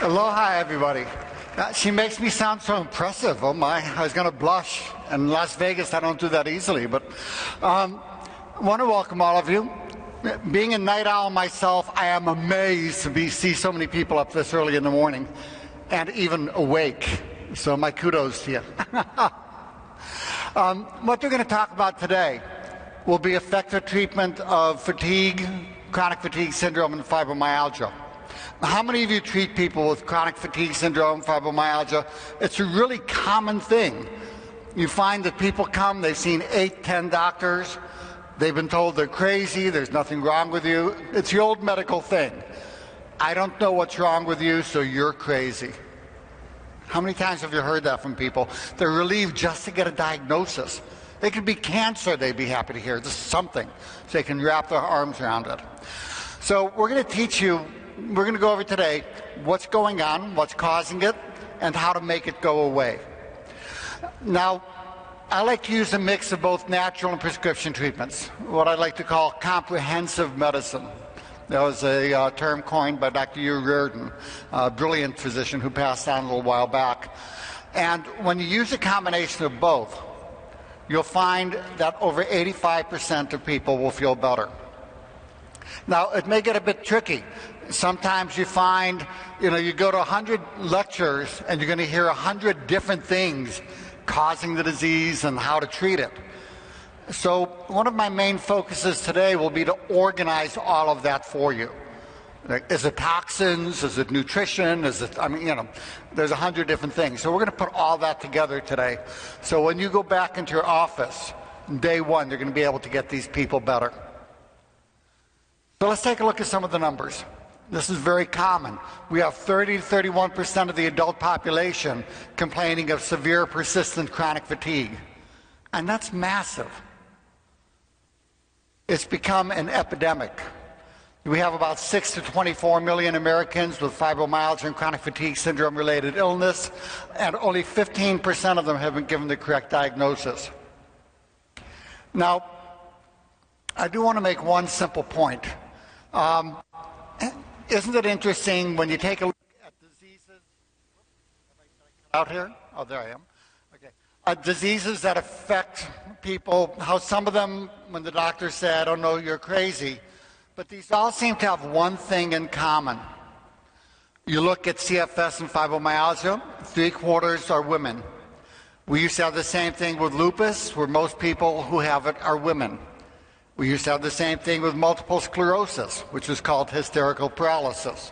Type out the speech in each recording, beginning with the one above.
Aloha, everybody. She makes me sound so impressive. Oh my, I was going to blush. In Las Vegas, I don't do that easily, but I want to welcome all of you. Being a night owl myself, I am amazed to see so many people up this early in the morning and even awake. So my kudos to you. What we're going to talk about today will be effective treatment of fatigue, chronic fatigue syndrome, and fibromyalgia. How many of you treat people with chronic fatigue syndrome, fibromyalgia? It's a really common thing. You find that people come, they've seen 8, 10 doctors, they've been told they're crazy, there's nothing wrong with you. It's the old medical thing. I don't know what's wrong with you, so you're crazy. How many times have you heard that from people? They're relieved just to get a diagnosis. It could be cancer, they'd be happy to hear. Just something, so they can wrap their arms around it. So we're going to teach you, we're going to go over today what's going on, what's causing it, and how to make it go away. Now, I like to use a mix of both natural and prescription treatments, what I like to call comprehensive medicine. That was a term coined by Dr. Hugh Reardon, a brilliant physician who passed on a little while back. And when you use a combination of both, you'll find that over 85% of people will feel better. Now, it may get a bit tricky. Sometimes you find, you go to 100 lectures and you're going to hear 100 different things causing the disease and how to treat it. So one of my main focuses today will be to organize all of that for you. Is it toxins? Is it nutrition? Is it, there's 100 different things. So we're going to put all that together today. So when you go back into your office, day one, you're going to be able to get these people better. So let's take a look at some of the numbers. This is very common. We have 30 to 31% of the adult population complaining of severe persistent chronic fatigue. And that's massive. It's become an epidemic. We have about 6 to 24 million Americans with fibromyalgia and chronic fatigue syndrome related illness, and only 15% of them have been given the correct diagnosis. Now, I do want to make one simple point. Isn't it interesting when you take a look at diseases? Have I cut out here? Oh, there I am. Okay. Diseases that affect people, how some of them, when the doctor said, oh no, you're crazy, but these all seem to have one thing in common. You look at CFS and fibromyalgia, 3/4 are women. We used to have the same thing with lupus, where most people who have it are women. We used to have the same thing with multiple sclerosis, which is called hysterical paralysis.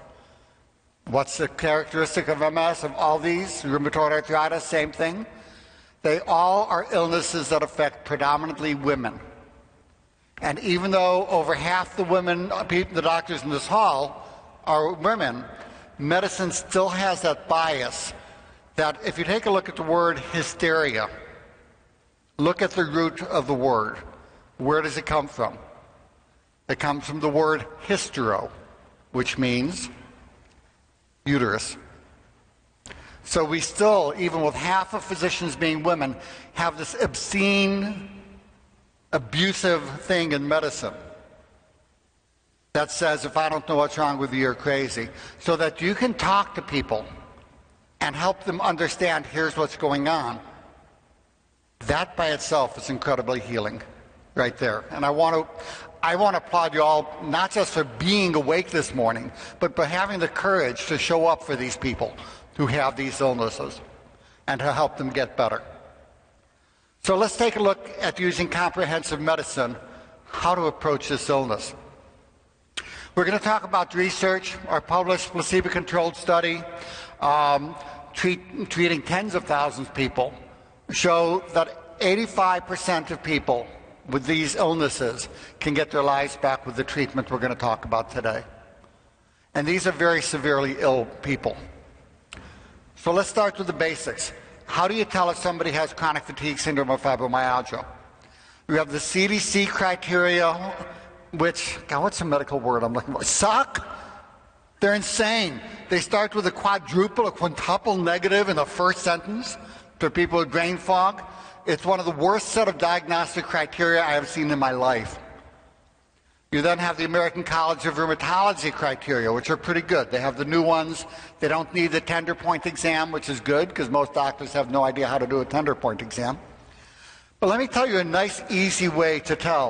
What's the characteristic of MS of all these? Rheumatoid arthritis, same thing. They all are illnesses that affect predominantly women. And even though over half the women, the doctors in this hall, are women, medicine still has that bias that if you take a look at the word hysteria, look at the root of the word. Where does it come from? It comes from the word hystero, which means uterus. So we still, even with half of physicians being women, have this obscene, abusive thing in medicine that says, if I don't know what's wrong with you, you're crazy. So that you can talk to people and help them understand, here's what's going on. That by itself is incredibly healing. Right there. And I want to applaud you all, not just for being awake this morning, but for having the courage to show up for these people who have these illnesses and to help them get better. So let's take a look at using comprehensive medicine, how to approach this illness. We're going to talk about research, our published placebo-controlled study, treating tens of thousands of people, show that 85% of people with these illnesses can get their lives back with the treatment we're going to talk about today. And these are very severely ill people. So let's start with the basics. How do you tell if somebody has chronic fatigue syndrome or fibromyalgia? We have the CDC criteria, which, God, what's a medical word I'm looking for? Suck? They're insane. They start with a quadruple or quintuple negative in the first sentence for people with brain fog. It's one of the worst set of diagnostic criteria I have seen in my life. You then have the American College of Rheumatology criteria, which are pretty good. They have the new ones. They don't need the tender point exam, which is good because most doctors have no idea how to do a tender point exam. But let me tell you a nice, easy way to tell